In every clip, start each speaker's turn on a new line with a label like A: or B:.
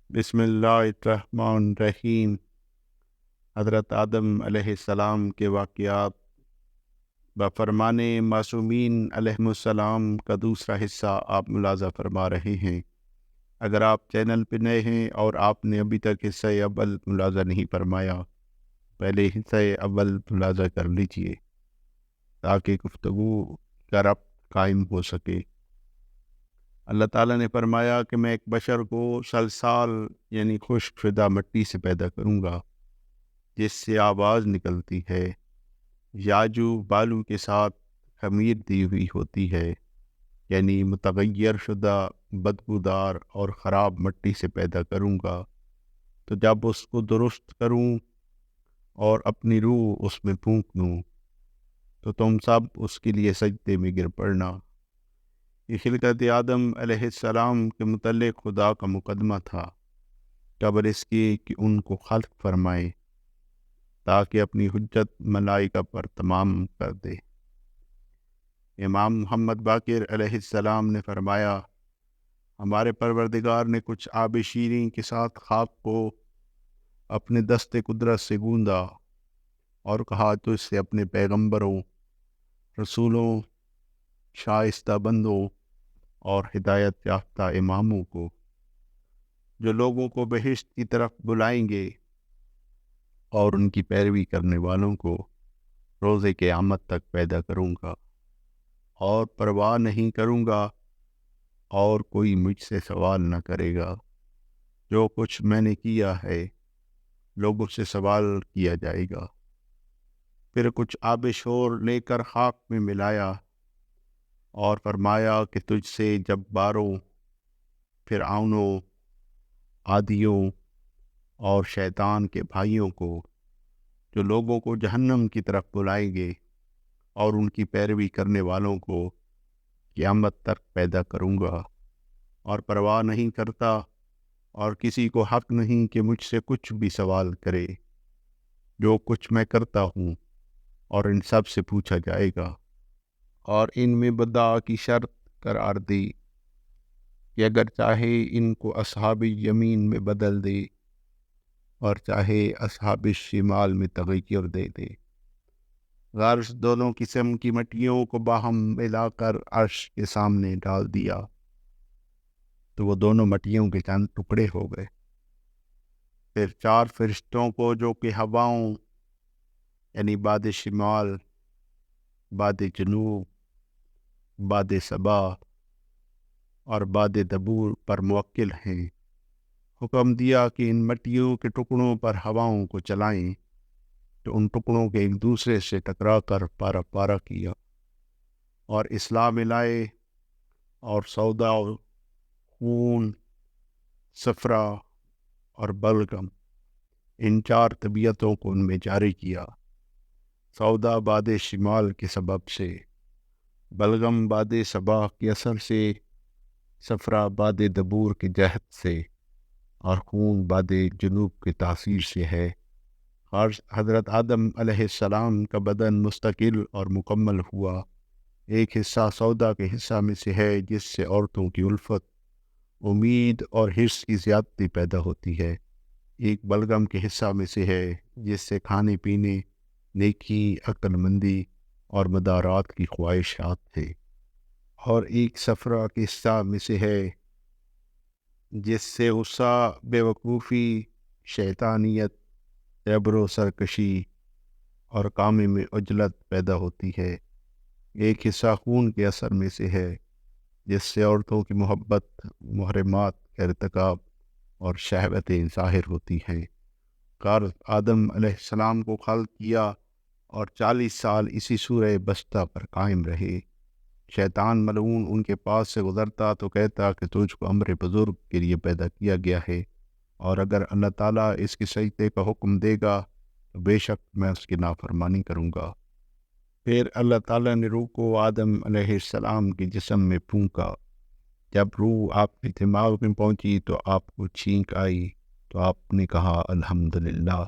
A: بسم اللہ الرحمن الرحیم۔ حضرت آدم علیہ السلام کے واقعات بفرمان معصومین علیہم السلام کا دوسرا حصہ آپ ملاحظہ فرما رہے ہیں۔ اگر آپ چینل پہ نئے ہیں اور آپ نے ابھی تک حصہ اول ملاحظہ نہیں فرمایا، پہلے حصہ اول ملاحظہ کر لیجئے تاکہ گفتگو کا ربط قائم ہو سکے۔ اللہ تعالیٰ نے فرمایا کہ میں ایک بشر کو سلسال یعنی خشک شدہ مٹی سے پیدا کروں گا جس سے آواز نکلتی ہے، یاجو بالو کے ساتھ خمیر دی ہوئی ہوتی ہے، یعنی متغیر شدہ بدبودار اور خراب مٹی سے پیدا کروں گا۔ تو جب اس کو درست کروں اور اپنی روح اس میں پھونک دوں تو تم سب اس کے لیے سجدے میں گر پڑنا۔ یہ خلقت آدم علیہ السلام کے متعلق خدا کا مقدمہ تھا قبل اس کی کہ ان کو خلق فرمائے تاکہ اپنی حجت ملائکہ پر تمام کر دے۔ امام محمد باقر علیہ السلام نے فرمایا، ہمارے پروردگار نے کچھ آب شیریں کے ساتھ خاک کو اپنے دست قدرت سے گوندا اور کہا تو اس سے اپنے پیغمبروں، رسولوں، شائستہ بندوں اور ہدایت یافتہ اماموں کو جو لوگوں کو بہشت کی طرف بلائیں گے اور ان کی پیروی کرنے والوں کو روز قیامت تک پیدا کروں گا اور پرواہ نہیں کروں گا اور کوئی مجھ سے سوال نہ کرے گا۔ جو کچھ میں نے کیا ہے لوگوں سے سوال کیا جائے گا۔ پھر کچھ آب شور لے کر خاک میں ملایا اور فرمایا کہ تجھ سے جباروں، فرعونوں، عادیوں اور شیطان کے بھائیوں کو جو لوگوں کو جہنم کی طرف بلائیں گے اور ان کی پیروی کرنے والوں کو قیامت تک پیدا کروں گا اور پرواہ نہیں کرتا اور کسی کو حق نہیں کہ مجھ سے کچھ بھی سوال کرے۔ جو کچھ میں کرتا ہوں اور ان سب سے پوچھا جائے گا۔ اور ان میں بدعا کی شرط قرار دی کہ اگر چاہے ان کو اصحاب یمین میں بدل دے اور چاہے اصحاب شمال میں تغیر دے دے۔ غرض دونوں قسم کی مٹیوں کو باہم ملا کر عرش کے سامنے ڈال دیا تو وہ دونوں مٹیوں کے چند ٹکڑے ہو گئے۔ پھر چار فرشتوں کو جو کہ ہواؤں یعنی باد شمال، باد جنوب، باد صبا اور باد دبور پر موکل ہیں، حکم دیا کہ ان مٹیوں کے ٹکڑوں پر ہواؤں کو چلائیں تو ان ٹکڑوں کے ایک دوسرے سے ٹکرا کر پارا پارا کیا اور اصلاح ملائے اور سودا، خون، صفرا اور بلغم ان چار طبیعتوں کو ان میں جاری کیا۔ سودا باد شمال کے سبب سے، بلغم باد صبا کے اثر سے، صفرا باد دبور کے جہد سے اور خون باد جنوب کی تاثیر سے ہے۔ حضرت آدم علیہ السلام کا بدن مستقل اور مکمل ہوا۔ ایک حصہ سودا کے حصہ میں سے ہے جس سے عورتوں کی الفت، امید اور حرص کی زیادتی پیدا ہوتی ہے۔ ایک بلغم کے حصہ میں سے ہے جس سے کھانے پینے، نیکی، عقل مندی اور مدارات کی خواہشات ہے۔ اور ایک صفرا کے حصہ میں سے ہے جس سے غصہ، بیوقوفی، شیطانیت، جبر و سرکشی اور کام میں عجلت پیدا ہوتی ہے۔ ایک حصہ خون کے اثر میں سے ہے جس سے عورتوں کی محبت، محرمات کا ارتکاب اور شہوتیں ظاہر ہوتی ہیں۔ قرض آدم علیہ السلام کو خلق کیا اور 40 سال اسی سورہ بستہ پر قائم رہے۔ شیطان ملعون ان کے پاس سے گزرتا تو کہتا کہ تجھ کو امر بزرگ کے لیے پیدا کیا گیا ہے، اور اگر اللہ تعالیٰ اس کے سجدے کا حکم دے گا تو بے شک میں اس کی نافرمانی کروں گا۔ پھر اللہ تعالیٰ نے روح کو آدم علیہ السلام کے جسم میں پھونکا۔ جب روح آپ کے دماغ میں پہنچی تو آپ کو چھینک آئی تو آپ نے کہا الحمدللہ۔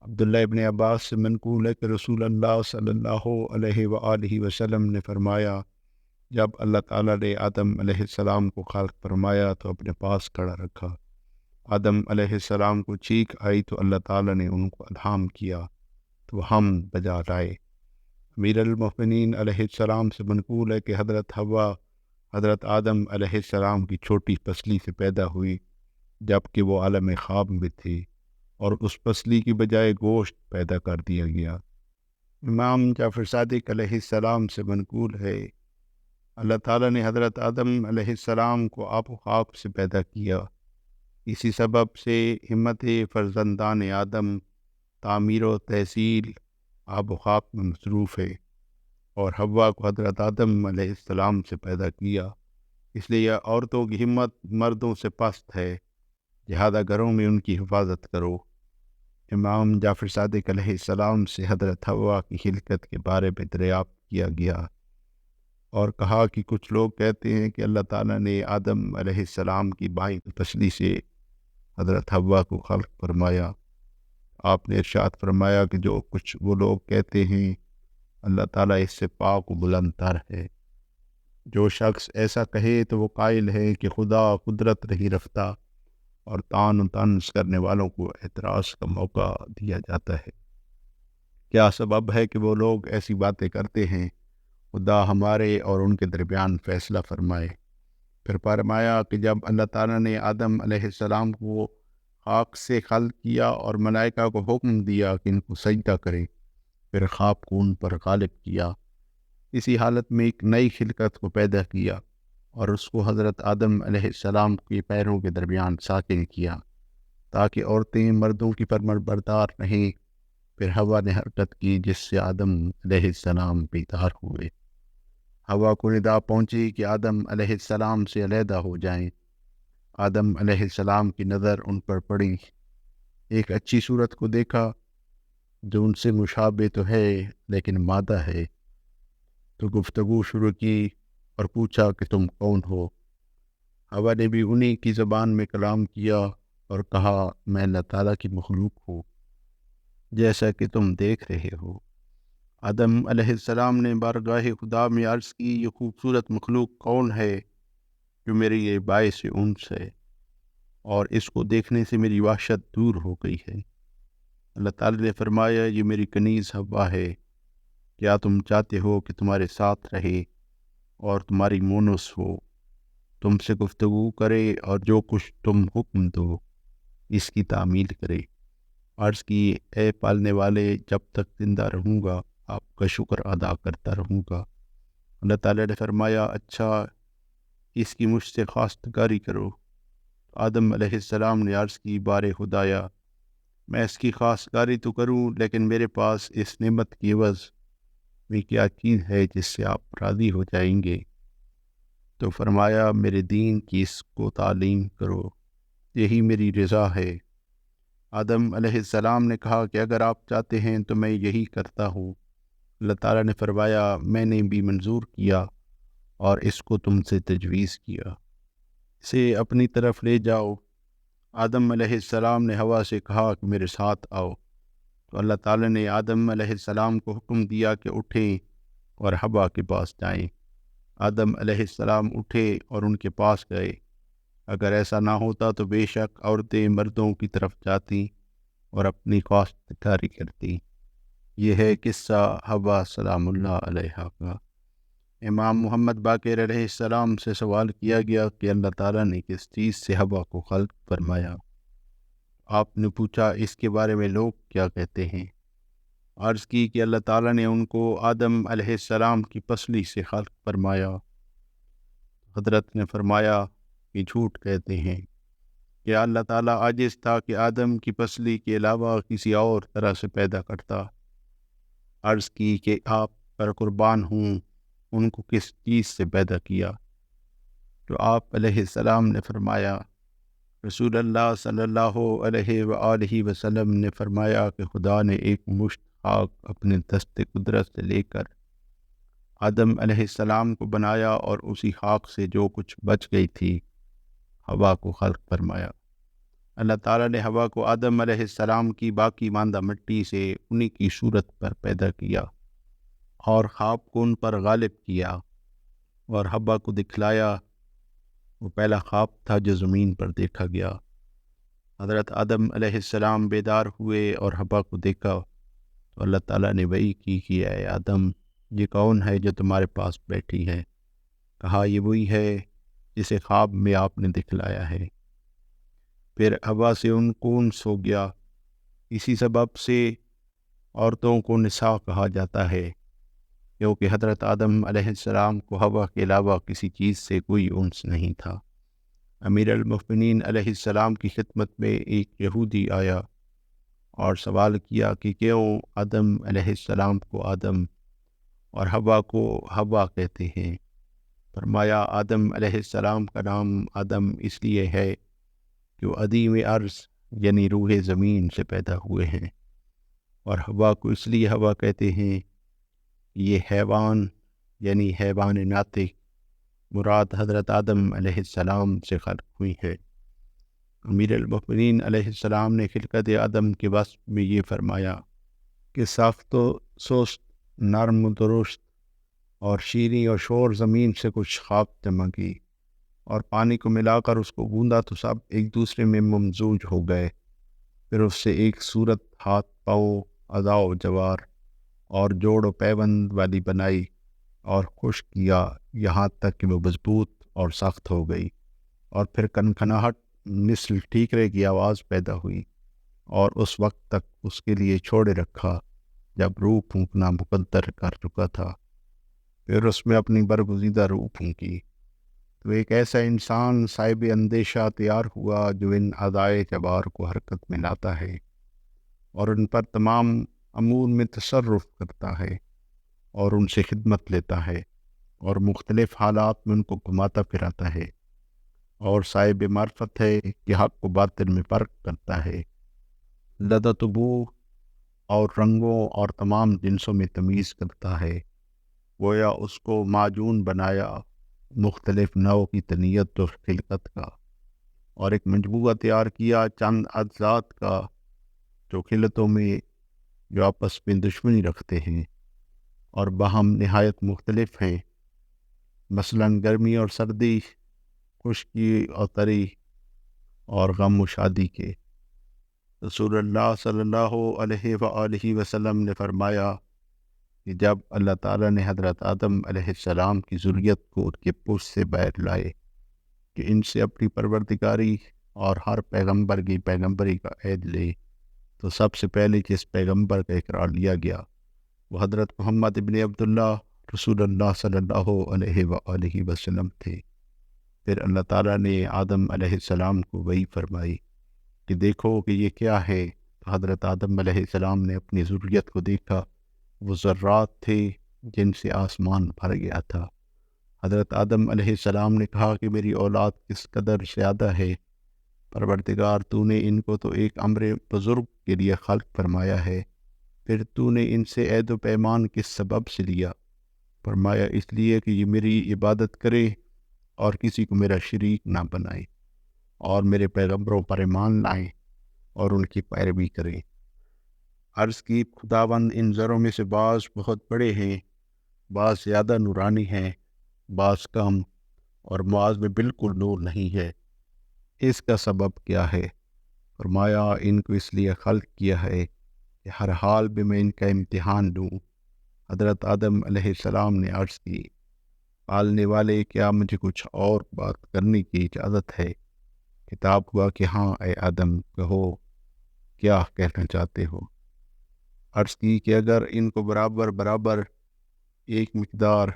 A: عبداللہ ابن عباس سے منقول ہے کہ رسول اللہ صلی اللہ علیہ وآلہ وسلم نے فرمایا، جب اللہ تعالیٰ نے آدم علیہ السلام کو خلق فرمایا تو اپنے پاس کھڑا رکھا آدم علیہ السلام کو چیخ آئی تو اللہ تعالیٰ نے ان کو الہام کیا تو ہم بجا لائے۔ امیر المؤمنین علیہ السلام سے منقول ہے کہ حضرت حوا حضرت آدم علیہ السلام کی چھوٹی پسلی سے پیدا ہوئی جب کہ وہ عالم خواب میں تھی، اور اس پسلی کی بجائے گوشت پیدا کر دیا گیا۔ امام جعفر صادق علیہ السلام سے منقول ہے اللہ تعالیٰ نے حضرت آدم علیہ السلام کو آب و خاک سے پیدا کیا، اسی سبب سے ہمت فرزندان آدم تعمیر و تحصیل آب و خاک میں مصروف ہے، اور حوا کو حضرت آدم علیہ السلام سے پیدا کیا، اس لیے عورتوں کی ہمت مردوں سے پست ہے، لہذا گھروں میں ان کی حفاظت کرو۔ امام جعفر صادق علیہ السلام سے حضرت حوا کی خلقت کے بارے میں دریافت کیا گیا اور کہا کہ کچھ لوگ کہتے ہیں کہ اللہ تعالیٰ نے آدم علیہ السلام کی بائیں پسلی سے حضرت حوا کو خلق فرمایا۔ آپ نے ارشاد فرمایا کہ جو کچھ وہ لوگ کہتے ہیں اللہ تعالیٰ اس سے پاک و بلند تر ہے۔ جو شخص ایسا کہے تو وہ قائل ہے کہ خدا قدرت نہیں رکھتا، اور طعن و طنز کرنے والوں کو اعتراض کا موقع دیا جاتا ہے۔ کیا سبب ہے کہ وہ لوگ ایسی باتیں کرتے ہیں؟ خدا ہمارے اور ان کے درمیان فیصلہ فرمائے۔ پھر فرمایا کہ جب اللہ تعالیٰ نے آدم علیہ السلام کو خاک سے خلق کیا اور ملائکہ کو حکم دیا کہ ان کو سجدہ کریں، پھر خواب کو ان پر غالب کیا، اسی حالت میں ایک نئی خلقت کو پیدا کیا اور اس کو حضرت آدم علیہ السلام کے پیروں کے درمیان ساکن کیا تاکہ عورتیں مردوں کی فرمانبردار رہیں۔ پھر حوا نے حرکت کی جس سے آدم علیہ السلام بیدار ہوئے۔ حوا کو ندا پہنچی کہ آدم علیہ السلام سے علیحدہ ہو جائیں۔ آدم علیہ السلام کی نظر ان پر پڑی، ایک اچھی صورت کو دیکھا جو ان سے مشابہ تو ہے لیکن مادہ ہے، تو گفتگو شروع کی اور پوچھا کہ تم کون ہو؟ حوا نے بھی انہی کی زبان میں کلام کیا اور کہا میں اللہ تعالیٰ کی مخلوق ہوں، جیسا کہ تم دیکھ رہے ہو۔ آدم علیہ السلام نے بارگاہ خدا میں عرض کی یہ خوبصورت مخلوق کون ہے جو میری یہ باعث انس ہے اور اس کو دیکھنے سے میری وحشت دور ہو گئی ہے؟ اللہ تعالیٰ نے فرمایا یہ میری کنیز حوا ہے، کیا تم چاہتے ہو کہ تمہارے ساتھ رہے اور تمہاری مونس ہو، تم سے گفتگو کرے اور جو کچھ تم حکم دو اس کی تعمیل کرے؟ عرض کی اے پالنے والے جب تک زندہ رہوں گا آپ کا شکر ادا کرتا رہوں گا۔ اللہ تعالیٰ نے فرمایا اچھا اس کی مجھ سے خواستگاری کرو۔ آدم علیہ السلام نے عرض کی بار خدایا میں اس کی خواستگاری تو کروں لیکن میرے پاس اس نعمت کی عوض میں کیا چیز ہے جس سے آپ راضی ہو جائیں گے؟ تو فرمایا میرے دین کی اس کو تعلیم کرو، یہی میری رضا ہے۔ آدم علیہ السلام نے کہا کہ اگر آپ چاہتے ہیں تو میں یہی کرتا ہوں۔ اللہ تعالیٰ نے فرمایا میں نے بھی منظور کیا اور اس کو تم سے تجویز کیا، اسے اپنی طرف لے جاؤ۔ آدم علیہ السلام نے حوا سے کہا کہ میرے ساتھ آؤ، تو اللہ تعالیٰ نے آدم علیہ السلام کو حکم دیا کہ اٹھیں اور حوا کے پاس جائیں۔ آدم علیہ السلام اٹھے اور ان کے پاس گئے۔ اگر ایسا نہ ہوتا تو بے شک عورتیں مردوں کی طرف جاتی اور اپنی خواستگاری کرتی۔ یہ ہے قصہ حوا سلام اللہ علیہا کا۔ امام محمد باقر علیہ السلام سے سوال کیا گیا کہ اللہ تعالیٰ نے کس چیز سے حوا کو خلق فرمایا؟ آپ نے پوچھا اس کے بارے میں لوگ کیا کہتے ہیں؟ عرض کی کہ اللہ تعالیٰ نے ان کو آدم علیہ السلام کی پسلی سے خلق فرمایا۔ حضرت نے فرمایا کہ جھوٹ کہتے ہیں، کیا اللہ تعالیٰ عاجز تھا کہ آدم کی پسلی کے علاوہ کسی اور طرح سے پیدا کرتا؟ عرض کی کہ آپ پر قربان ہوں ان کو کس چیز سے پیدا کیا؟ تو آپ علیہ السلام نے فرمایا رسول اللہ صلی اللہ علیہ وآلہ وسلم نے فرمایا کہ خدا نے ایک مشت خاک اپنے دست قدرت سے لے کر آدم علیہ السلام کو بنایا اور اسی خاک سے جو کچھ بچ گئی تھی حوا کو خلق فرمایا۔ اللہ تعالیٰ نے حوا کو آدم علیہ السلام کی باقی ماندہ مٹی سے انہی کی صورت پر پیدا کیا اور خواب کو ان پر غالب کیا اور حوا کو دکھلایا۔ وہ پہلا خواب تھا جو زمین پر دیکھا گیا۔ حضرت آدم علیہ السلام بیدار ہوئے اور حوا کو دیکھا تو اللہ تعالیٰ نے وحی کی کہ اے آدم، یہ کون ہے جو تمہارے پاس بیٹھی ہے؟ کہا یہ وہی ہے جسے خواب میں آپ نے دکھلایا ہے۔ پھر حوا سے ان کونس ہو گیا۔ اسی سبب سے عورتوں کو نساء کہا جاتا ہے، کیونکہ حضرت آدم علیہ السلام کو حوا کے علاوہ کسی چیز سے کوئی انس نہیں تھا۔ امیر المؤمنین علیہ السلام کی خدمت میں ایک یہودی آیا اور سوال کیا کہ کیوں آدم علیہ السلام کو آدم اور حوا کو حوا کہتے ہیں؟ فرمایا آدم علیہ السلام کا نام آدم اس لیے ہے کہ وہ عدیم ارض یعنی روح زمین سے پیدا ہوئے ہیں، اور حوا کو اس لیے حوا کہتے ہیں، یہ حیوان یعنی حیوان ناطق مراد حضرت آدم علیہ السلام سے خلق ہوئی ہے۔ امیر المؤمنین علیہ السلام نے خلقت آدم کے وصف میں یہ فرمایا کہ سخت و سست، نرم و درست اور شیریں اور شور زمین سے کچھ خواب چمکی اور پانی کو ملا کر اس کو گوندا تو سب ایک دوسرے میں ممزوج ہو گئے۔ پھر اس سے ایک صورت ہاتھ پاؤں اعضاء و جوار اور جوڑ و پیوند والی بنائی اور خشک کیا یہاں تک کہ وہ مضبوط اور سخت ہو گئی، اور پھر کنکھناہٹ مثل ٹھیکرے کی آواز پیدا ہوئی، اور اس وقت تک اس کے لیے چھوڑے رکھا جب روح پھونکنا مقدر کر چکا تھا۔ پھر اس میں اپنی برگزیدہ روح پھونکی تو ایک ایسا انسان صاحب اندیشہ تیار ہوا جو ان اعضائے جوار کو حرکت میں لاتا ہے اور ان پر تمام امور میں تصرف کرتا ہے اور ان سے خدمت لیتا ہے اور مختلف حالات میں ان کو گھماتا پھراتا ہے، اور صاحب معرفت ہے کہ حق و باطل میں فرق کرتا ہے، لذت و بو اور رنگوں اور تمام جنسوں میں تمیز کرتا ہے۔ گویا اس کو معجون بنایا مختلف نوع کی تنیت و خلقت کا، اور ایک مجموعہ تیار کیا چند اجزات کا جو خلطوں میں جو آپس میں دشمنی رکھتے ہیں اور باہم نہایت مختلف ہیں، مثلاً گرمی اور سردی، خشکی اور تری اور غم و شادی کے۔ رسول اللہ صلی اللہ علیہ وآلہ وسلم نے فرمایا کہ جب اللہ تعالیٰ نے حضرت آدم علیہ السلام کی ذریت کو ان کے پشت سے باہر لائے کہ ان سے اپنی پروردگاری اور ہر پیغمبر کی پیغمبری کا عہد لے، تو سب سے پہلے جس پیغمبر کا اقرار لیا گیا وہ حضرت محمد ابن عبداللہ رسول اللہ صلی اللہ علیہ وآلہ وسلم تھے۔ پھر اللہ تعالیٰ نے آدم علیہ السلام کو وحی فرمائی کہ دیکھو کہ یہ کیا ہے، تو حضرت آدم علیہ السلام نے اپنی ذریت کو دیکھا، وہ ذرات تھے جن سے آسمان بھر گیا تھا۔ حضرت آدم علیہ السلام نے کہا کہ میری اولاد کس قدر زیادہ ہے، پروردگار تو نے ان کو تو ایک امر بزرگ کے لیے خلق فرمایا ہے، پھر تو نے ان سے عہد و پیمان کس سبب سے لیا؟ فرمایا اس لیے کہ یہ میری عبادت کرے اور کسی کو میرا شریک نہ بنائے اور میرے پیغمبروں پر ایمان لائیں اور ان کی پیروی کریں۔ عرض کی خداوند ان ذروں میں سے بعض بہت بڑے ہیں، بعض زیادہ نورانی ہیں، بعض کم، اور بعض میں بالکل نور نہیں ہے، اس کا سبب کیا ہے؟ فرمایا ان کو اس لیے خلق کیا ہے کہ ہر حال میں میں ان کا امتحان لوں۔ حضرت آدم علیہ السلام نے عرض کی، پالنے والے کیا مجھے کچھ اور بات کرنے کی اجازت ہے؟ خطاب ہوا کہ ہاں اے آدم، کہو کیا کہنا چاہتے ہو؟ عرض کی کہ اگر ان کو برابر برابر ایک مقدار،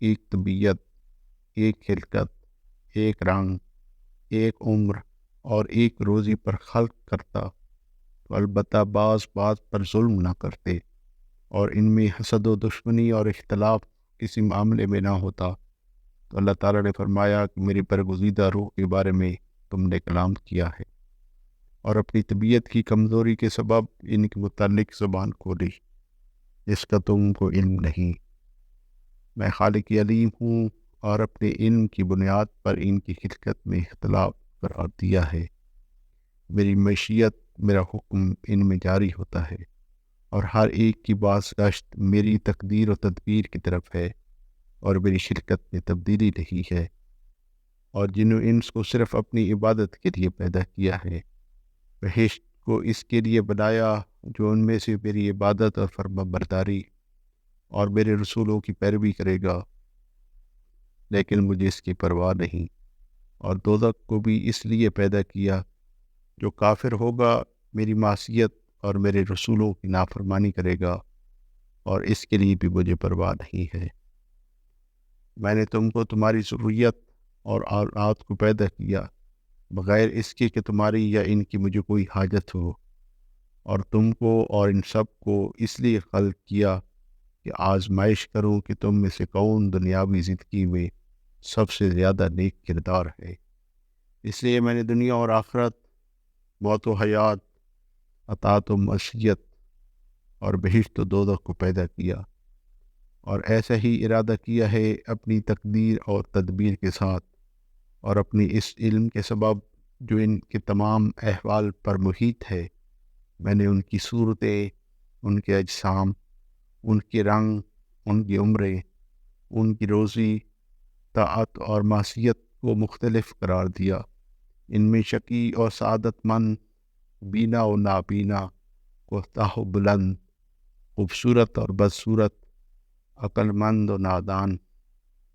A: ایک طبیعت، ایک خلقت، ایک رنگ، ایک عمر اور ایک روزی پر خلق کرتا تو البتہ بعض بات پر ظلم نہ کرتے اور ان میں حسد و دشمنی اور اختلاف کسی معاملے میں نہ ہوتا، تو اللہ تعالیٰ نے فرمایا کہ میری برگزیدہ روح کے بارے میں تم نے کلام کیا ہے اور اپنی طبیعت کی کمزوری کے سبب ان کے متعلق زبان کھولی، جس کا تم کو علم نہیں۔ میں خالق علیم ہوں اور اپنے علم کی بنیاد پر ان کی خلقت میں اختلاف قرار دیا ہے۔ میری مشیت، میرا حکم ان میں جاری ہوتا ہے اور ہر ایک کی بازگشت میری تقدیر و تدبیر کی طرف ہے، اور میری شرکت میں تبدیلی نہیں ہے، اور جن و انس کو صرف اپنی عبادت کے لیے پیدا کیا ہے۔ بہشت کو اس کے لیے بنایا جو ان میں سے میری عبادت اور فرما برداری اور میرے رسولوں کی پیروی کرے گا، لیکن مجھے اس کی پرواہ نہیں۔ اور دوزخ کو بھی اس لیے پیدا کیا جو کافر ہوگا، میری معصیت اور میرے رسولوں کی نافرمانی کرے گا، اور اس کے لیے بھی مجھے پرواہ نہیں ہے۔ میں نے تم کو تمہاری ضروریت اور اولاد کو پیدا کیا بغیر اس کے کہ تمہاری یا ان کی مجھے کوئی حاجت ہو، اور تم کو اور ان سب کو اس لیے خلق کیا کہ آزمائش کروں کہ تم میں سے کون دنیاوی زندگی میں سب سے زیادہ نیک کردار ہے۔ اس لیے میں نے دنیا اور آخرت، موت و حیات، اطاعت و معصیت اور بہشت و دوزخ کو پیدا کیا، اور ایسا ہی ارادہ کیا ہے اپنی تقدیر اور تدبیر کے ساتھ، اور اپنی اس علم کے سبب جو ان کے تمام احوال پر محیط ہے۔ میں نے ان کی صورتیں، ان کے اجسام، ان کے رنگ، ان کی عمریں، ان کی روزی، طاعت اور معصیت کو مختلف قرار دیا۔ ان میں شقی اور سعادت مند، بینا و نابینا، کوتاہ و بلند، خوبصورت اور بدصورت، عقل مند و نادان،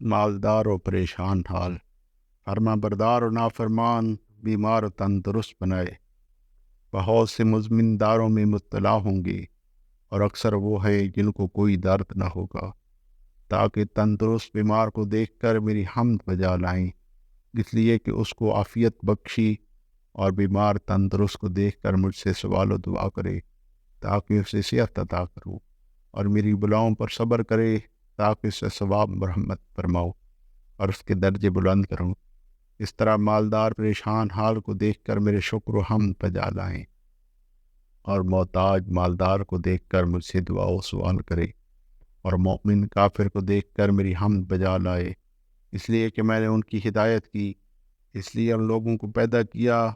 A: مالدار و پریشان حال، فرما بردار و نافرمان، بیمار و تندرست بنائے۔ بہت سے مزمن داروں میں مبتلا ہوں گے، اور اکثر وہ ہیں جن کو کوئی درد نہ ہوگا، تاکہ تندرست بیمار کو دیکھ کر میری حمد بجا لائیں، اس لیے کہ اس کو عافیت بخشی، اور بیمار تندرست کو دیکھ کر مجھ سے سوال و دعا کرے تاکہ اسے صحت عطا کروں، اور میری بلاؤں پر صبر کرے تاکہ اس سے ثواب مرحمت فرماؤں اور اس کے درجے بلند کروں۔ اس طرح مالدار پریشان حال کو دیکھ کر میرے شکر و حمد بجا لائیں، اور محتاج مالدار کو دیکھ کر مجھ سے دعا و سوال کرے، اور مومن کافر کو دیکھ کر میری حمد بجا لائے، اس لیے کہ میں نے ان کی ہدایت کی۔ اس لیے ان لوگوں کو پیدا کیا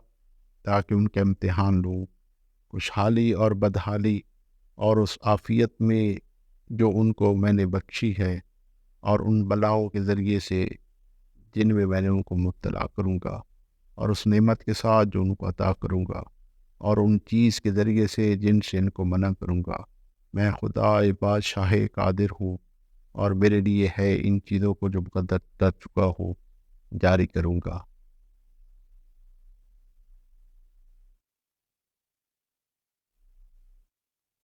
A: تاکہ ان کا امتحان لوں، خوشحالی اور بدحالی، اور اس عافیت میں جو ان کو میں نے بخشی ہے، اور ان بلاؤں کے ذریعے سے جن میں نے ان کو مبتلا کروں گا، اور اس نعمت کے ساتھ جو ان کو عطا کروں گا، اور ان چیز کے ذریعے سے جن سے ان کو منع کروں گا۔ میں خدا بادشاہ قادر ہوں، اور میرے لیے ہے ان چیزوں کو جو مقدر کر چکا ہوں جاری کروں گا۔